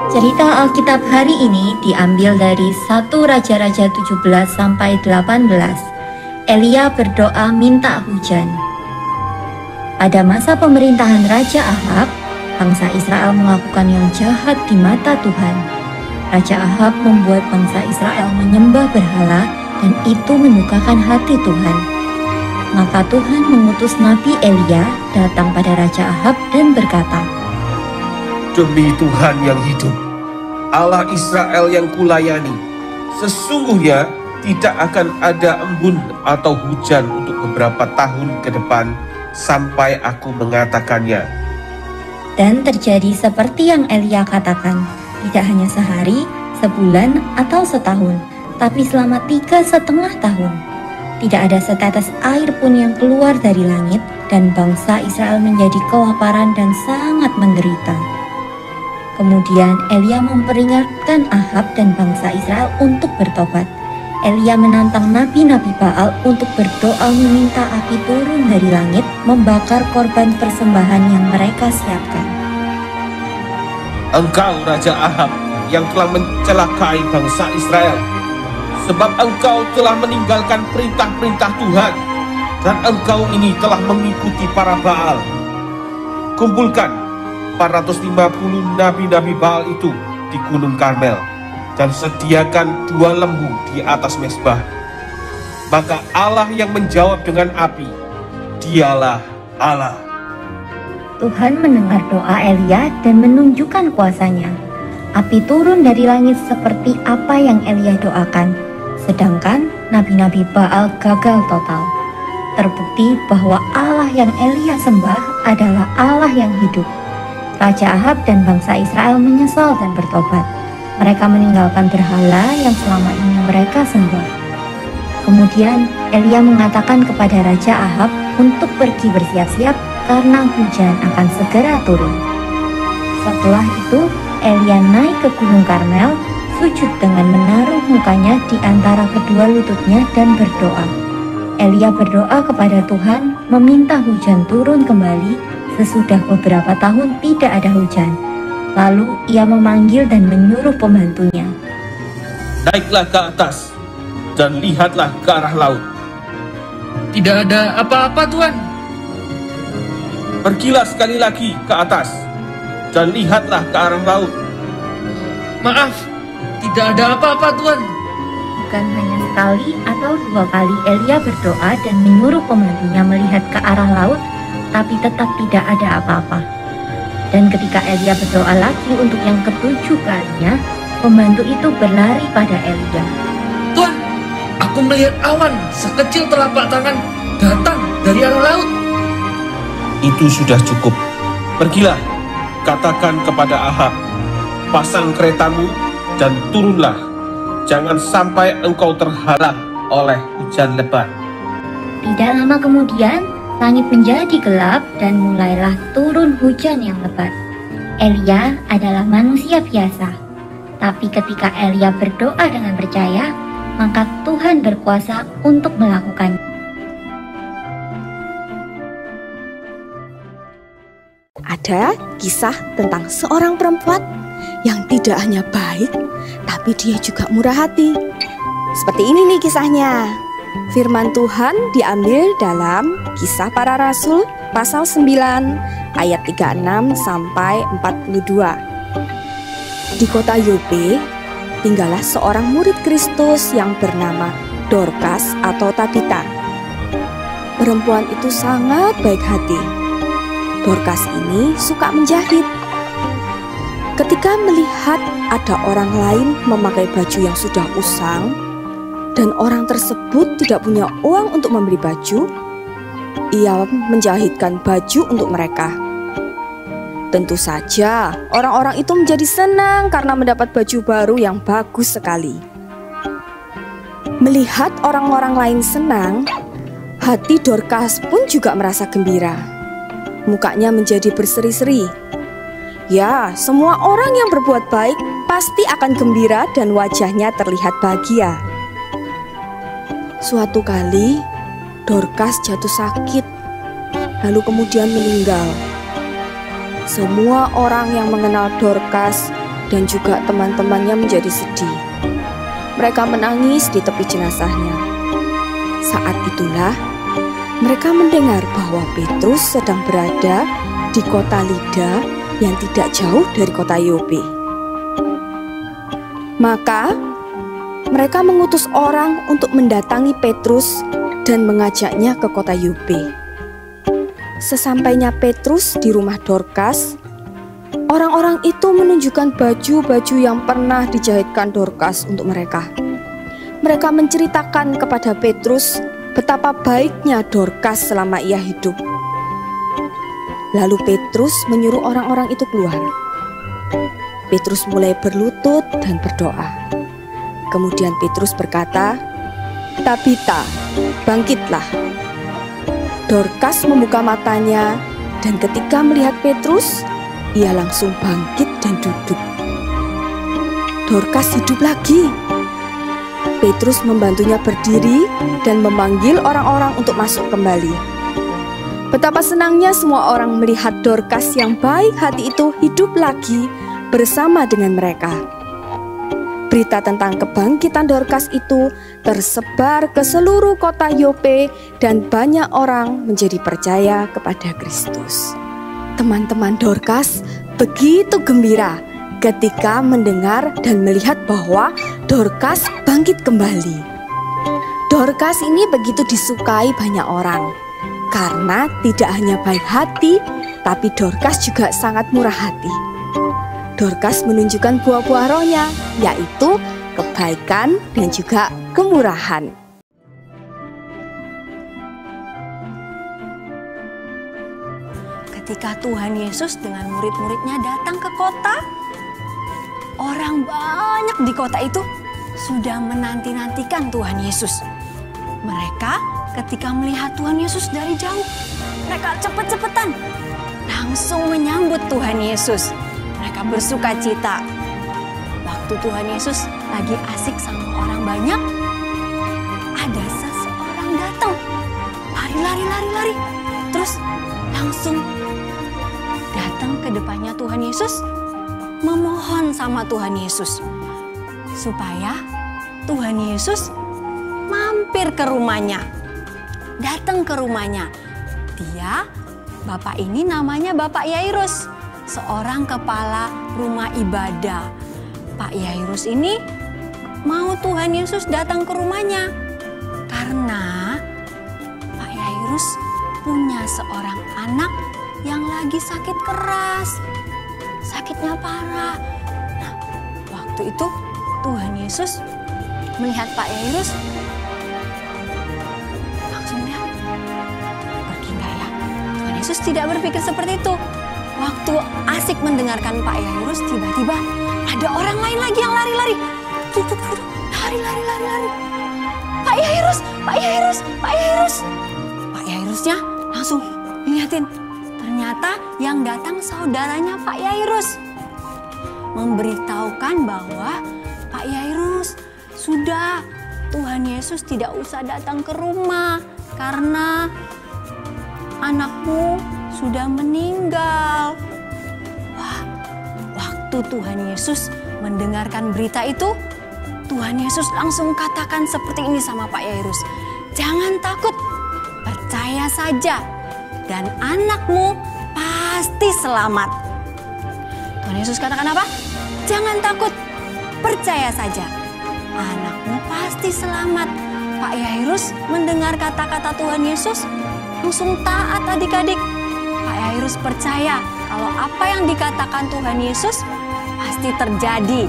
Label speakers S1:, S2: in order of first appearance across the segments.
S1: Cerita Alkitab hari ini diambil dari 1 Raja-Raja 17 sampai 18. Elia berdoa minta hujan. Pada masa pemerintahan Raja Ahab, bangsa Israel melakukan yang jahat di mata Tuhan. Raja Ahab membuat bangsa Israel menyembah berhala dan itu menyukakan hati Tuhan. Maka Tuhan mengutus Nabi Elia datang pada Raja Ahab dan berkata,
S2: "Demi Tuhan yang hidup, Allah Israel yang kulayani, sesungguhnya tidak akan ada embun atau hujan untuk beberapa tahun ke depan sampai aku mengatakannya."
S1: Dan terjadi seperti yang Elia katakan, tidak hanya sehari, sebulan, atau setahun, tapi selama 3,5 tahun. Tidak ada setetes air pun yang keluar dari langit, dan bangsa Israel menjadi kelaparan dan sangat menderita. Kemudian Elia memperingatkan Ahab dan bangsa Israel untuk bertobat. Elia menantang nabi-nabi Baal untuk berdoa meminta api turun dari langit membakar korban persembahan yang mereka siapkan.
S2: "Engkau Raja Ahab yang telah mencelakai bangsa Israel, sebab engkau telah meninggalkan perintah-perintah Tuhan, dan engkau ini telah mengikuti para Baal. Kumpulkan 450 nabi-nabi Baal itu di Gunung Karmel, dan sediakan 2 lembu di atas mezbah. Maka Allah yang menjawab dengan api, dialah Allah."
S1: Tuhan mendengar doa Elia dan menunjukkan kuasanya. Api turun dari langit seperti apa yang Elia doakan, sedangkan nabi-nabi Baal gagal total. Terbukti bahwa Allah yang Elia sembah adalah Allah yang hidup. Raja Ahab dan bangsa Israel menyesal dan bertobat. Mereka meninggalkan berhala yang selama ini mereka sembah. Kemudian Elia mengatakan kepada Raja Ahab untuk pergi bersiap-siap karena hujan akan segera turun. Setelah itu Elia naik ke Gunung Karmel, sujud dengan menaruh mukanya di antara kedua lututnya dan berdoa. Elia berdoa kepada Tuhan meminta hujan turun kembali sesudah beberapa tahun tidak ada hujan. Lalu ia memanggil dan menyuruh pembantunya,
S2: "Naiklah ke atas dan lihatlah ke arah laut."
S3: "Tidak ada apa-apa, Tuan."
S2: "Pergilah sekali lagi ke atas dan lihatlah ke arah laut."
S3: "Maaf, tidak ada apa-apa, Tuan."
S1: Bukan hanya sekali atau 2 kali Elia berdoa dan menyuruh pembantunya melihat ke arah laut, tapi tetap tidak ada apa-apa. Dan ketika Elia berdoa lagi untuk yang ke-7 kalinya, pembantu itu berlari pada Elia.
S3: "Tuan, aku melihat awan sekecil telapak tangan datang dari arah laut."
S2: "Itu sudah cukup. Pergilah, katakan kepada Ahab, pasang keretamu dan turunlah. Jangan sampai engkau terhalang oleh hujan lebat."
S1: Tidak lama kemudian, langit menjadi gelap dan mulailah turun hujan yang lebat. Elia adalah manusia biasa, tapi ketika Elia berdoa dengan percaya, maka Tuhan berkuasa untuk melakukannya.
S4: Ada kisah tentang seorang perempuan yang tidak hanya baik, tapi dia juga murah hati. Seperti ini nih kisahnya. Firman Tuhan diambil dalam Kisah Para Rasul pasal 9 ayat 36 sampai 42. Di kota Yope tinggallah seorang murid Kristus yang bernama Dorcas atau Tabita. Perempuan itu sangat baik hati. Dorcas ini suka menjahit. Ketika melihat ada orang lain memakai baju yang sudah usang dan orang tersebut tidak punya uang untuk membeli baju, ia menjahitkan baju untuk mereka. Tentu saja orang-orang itu menjadi senang karena mendapat baju baru yang bagus sekali. Melihat orang-orang lain senang, hati Dorcas pun juga merasa gembira. Mukanya menjadi berseri-seri. Ya, semua orang yang berbuat baik pasti akan gembira dan wajahnya terlihat bahagia. Suatu kali, Dorcas jatuh sakit, lalu kemudian meninggal. Semua orang yang mengenal Dorcas dan juga teman-temannya menjadi sedih. Mereka menangis di tepi jenazahnya. Saat itulah mereka mendengar bahwa Petrus sedang berada di kota Lida yang tidak jauh dari kota Yope. Maka mereka mengutus orang untuk mendatangi Petrus dan mengajaknya ke kota Yope. Sesampainya Petrus di rumah Dorcas, orang-orang itu menunjukkan baju-baju yang pernah dijahitkan Dorcas untuk mereka. Mereka menceritakan kepada Petrus betapa baiknya Dorcas selama ia hidup. Lalu Petrus menyuruh orang-orang itu keluar. Petrus mulai berlutut dan berdoa. Kemudian Petrus berkata, "Tabita, bangkitlah." Dorcas membuka matanya dan ketika melihat Petrus, ia langsung bangkit dan duduk. Dorcas hidup lagi. Petrus membantunya berdiri dan memanggil orang-orang untuk masuk kembali. Betapa senangnya semua orang melihat Dorcas yang baik hati itu hidup lagi bersama dengan mereka. Berita tentang kebangkitan Dorcas itu tersebar ke seluruh kota Yope dan banyak orang menjadi percaya kepada Kristus. Teman-teman Dorcas begitu gembira ketika mendengar dan melihat bahwa Dorcas bangkit kembali. Dorcas ini begitu disukai banyak orang karena tidak hanya baik hati, tapi Dorcas juga sangat murah hati. Dorcas menunjukkan buah-buah rohnya, yaitu kebaikan dan juga kemurahan.
S5: Ketika Tuhan Yesus dengan murid-muridnya datang ke kota, orang banyak di kota itu sudah menanti-nantikan Tuhan Yesus. Mereka ketika melihat Tuhan Yesus dari jauh, mereka cepet-cepetan langsung menyambut Tuhan Yesus. Mereka bersuka cita. Waktu Tuhan Yesus lagi asik sama orang banyak, ada seseorang datang, lari, terus langsung datang ke depannya Tuhan Yesus, memohon sama Tuhan Yesus supaya Tuhan Yesus mampir ke rumahnya, datang ke rumahnya. Bapak ini namanya Bapak Yairus, seorang kepala rumah ibadah. Pak Yairus ini mau Tuhan Yesus datang ke rumahnya karena Pak Yairus punya seorang anak yang lagi sakit keras, sakitnya parah. Nah, waktu itu Tuhan Yesus melihat Pak Yairus, langsung lihat, pergi enggak ya? Tuhan Yesus tidak berpikir seperti itu. Waktu asik mendengarkan Pak Yairus, tiba-tiba ada orang lain lagi yang lari. Lari. Pak Yairus. Pak Yairusnya langsung lihatin. Ternyata yang datang saudaranya Pak Yairus. Memberitahukan bahwa Pak Yairus, sudah Tuhan Yesus tidak usah datang ke rumah karena anakmu sudah meninggal. Wah, waktu Tuhan Yesus mendengarkan berita itu, Tuhan Yesus langsung katakan seperti ini sama Pak Yairus, "Jangan takut, percaya saja dan anakmu pasti selamat." Tuhan Yesus katakan apa? Jangan takut, percaya saja, anakmu pasti selamat. Pak Yairus mendengar kata-kata Tuhan Yesus langsung taat adik-adik. Pak Yairus percaya kalau apa yang dikatakan Tuhan Yesus pasti terjadi.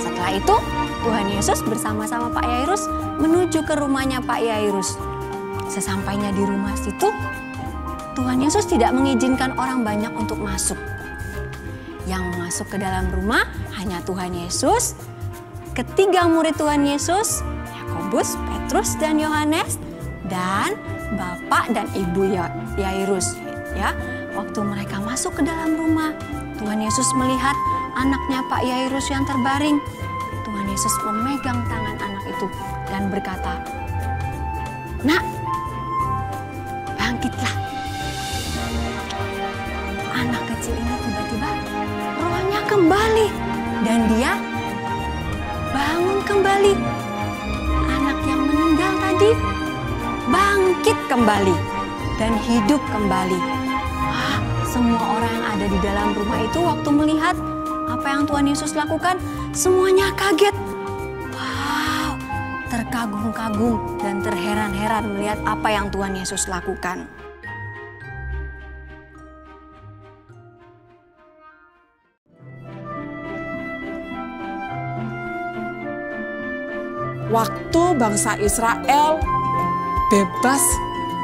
S5: Setelah itu Tuhan Yesus bersama-sama Pak Yairus menuju ke rumahnya Pak Yairus. Sesampainya di rumah situ, Tuhan Yesus tidak mengizinkan orang banyak untuk masuk. Yang masuk ke dalam rumah hanya Tuhan Yesus, ketiga murid Tuhan Yesus, Yakobus, Petrus, dan Yohanes, dan Bapak dan Ibu Yairus. Ya, waktu mereka masuk ke dalam rumah, Tuhan Yesus melihat anaknya Pak Yairus yang terbaring. Tuhan Yesus memegang tangan anak itu dan berkata, "Nak, bangkitlah." Anak kecil ini tiba-tiba rohnya kembali dan dia bangun kembali. Anak yang meninggal tadi bangkit kembali dan hidup kembali. Semua orang yang ada di dalam rumah itu waktu melihat apa yang Tuhan Yesus lakukan, semuanya kaget. Wow, terkagum-kagum dan terheran-heran melihat apa yang Tuhan Yesus lakukan.
S6: Waktu bangsa Israel bebas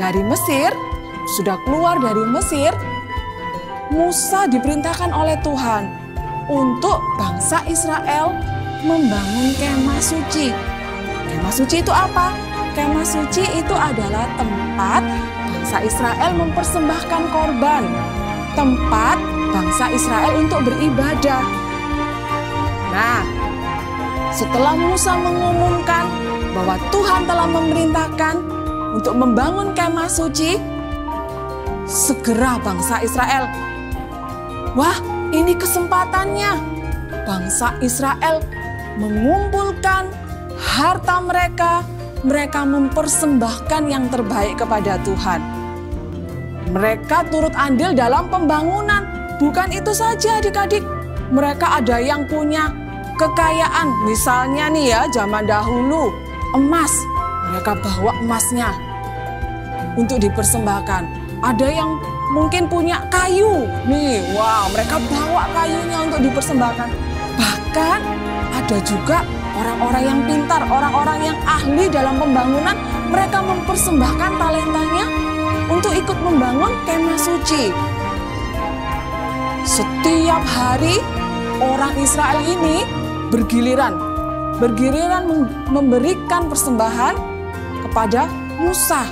S6: dari Mesir, sudah keluar dari Mesir, Musa diperintahkan oleh Tuhan untuk bangsa Israel membangun kemah suci. Kemah suci itu apa? Kemah suci itu adalah tempat bangsa Israel mempersembahkan korban, tempat bangsa Israel untuk beribadah. Nah, setelah Musa mengumumkan bahwa Tuhan telah memerintahkan untuk membangun kemah suci, segera bangsa Israel, wah, ini kesempatannya. Bangsa Israel mengumpulkan harta mereka, mereka mempersembahkan yang terbaik kepada Tuhan. Mereka turut andil dalam pembangunan. Bukan itu saja adik-adik, mereka ada yang punya kekayaan. Misalnya nih ya, zaman dahulu emas, mereka bawa emasnya untuk dipersembahkan. Ada yang mungkin punya kayu, nih, wow, mereka bawa kayunya untuk dipersembahkan. Bahkan ada juga orang-orang yang pintar, orang-orang yang ahli dalam pembangunan, mereka mempersembahkan talentanya untuk ikut membangun kemah suci. Setiap hari orang Israel ini bergiliran memberikan persembahan kepada Musa.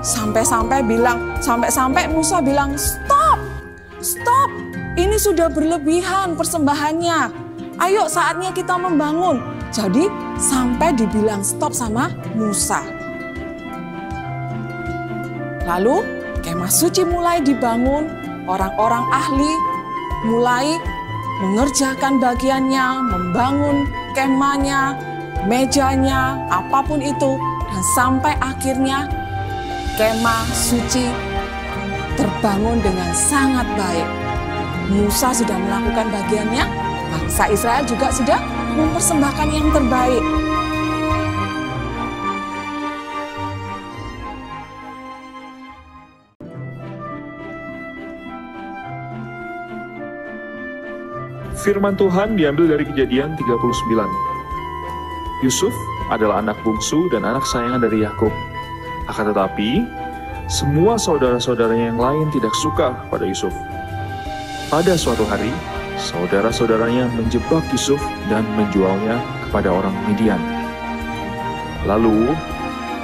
S6: Sampai-sampai Musa bilang, stop, ini sudah berlebihan persembahannya. Ayo saatnya kita membangun. Jadi sampai dibilang stop sama Musa. Lalu kemah suci mulai dibangun, orang-orang ahli mulai mengerjakan bagiannya, membangun kemahnya, mejanya, apapun itu. Dan sampai akhirnya kemah suci terbangun dengan sangat baik. Musa sudah melakukan bagiannya, bangsa Israel juga sudah mempersembahkan yang terbaik.
S7: Firman Tuhan diambil dari Kejadian 39. Yusuf adalah anak bungsu dan anak sayangan dari Yakub. Akan tetapi, semua saudara-saudaranya yang lain tidak suka pada Yusuf. Pada suatu hari, saudara-saudaranya menjebak Yusuf dan menjualnya kepada orang Midian. Lalu,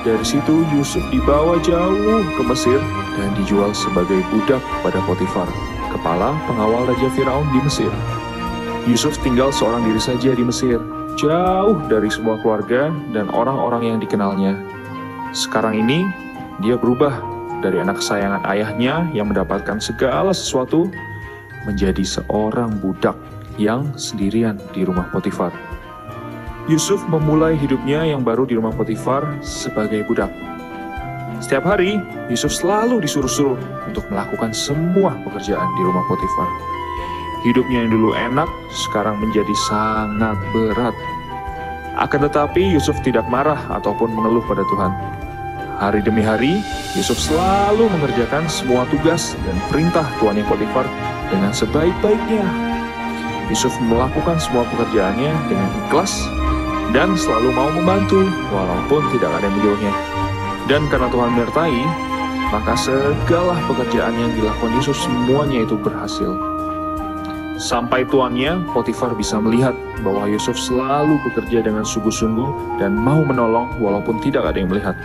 S7: dari situ Yusuf dibawa jauh ke Mesir dan dijual sebagai budak kepada Potifar, kepala pengawal Raja Firaun di Mesir. Yusuf tinggal seorang diri saja di Mesir, jauh dari semua keluarga dan orang-orang yang dikenalnya. Sekarang ini, dia berubah dari anak kesayangan ayahnya yang mendapatkan segala sesuatu menjadi seorang budak yang sendirian di rumah Potifar. Yusuf memulai hidupnya yang baru di rumah Potifar sebagai budak. Setiap hari, Yusuf selalu disuruh-suruh untuk melakukan semua pekerjaan di rumah Potifar. Hidupnya yang dulu enak, sekarang menjadi sangat berat. Akan tetapi, Yusuf tidak marah ataupun mengeluh pada Tuhan. Hari demi hari, Yusuf selalu mengerjakan semua tugas dan perintah tuannya Potifar dengan sebaik-baiknya. Yusuf melakukan semua pekerjaannya dengan ikhlas dan selalu mau membantu walaupun tidak ada yang menyuruhnya. Dan karena Tuhan menyertai, maka segala pekerjaan yang dilakukan Yusuf semuanya itu berhasil. Sampai tuannya Potifar bisa melihat bahwa Yusuf selalu bekerja dengan sungguh-sungguh dan mau menolong walaupun tidak ada yang melihat.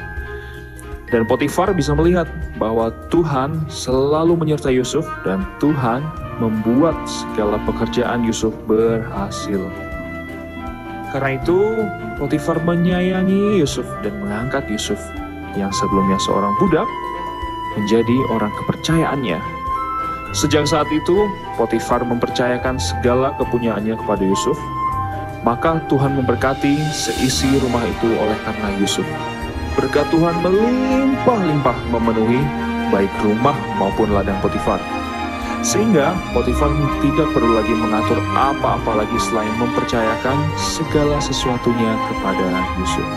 S7: Dan Potifar bisa melihat bahwa Tuhan selalu menyertai Yusuf dan Tuhan membuat segala pekerjaan Yusuf berhasil. Karena itu, Potifar menyayangi Yusuf dan mengangkat Yusuf yang sebelumnya seorang budak menjadi orang kepercayaannya. Sejak saat itu, Potifar mempercayakan segala kepunyaannya kepada Yusuf. Maka Tuhan memberkati seisi rumah itu oleh karena Yusuf. Berkat Tuhan melimpah-limpah memenuhi baik rumah maupun ladang Potifar. Sehingga Potifar tidak perlu lagi mengatur apa-apa lagi selain mempercayakan segala sesuatunya kepada Yusuf.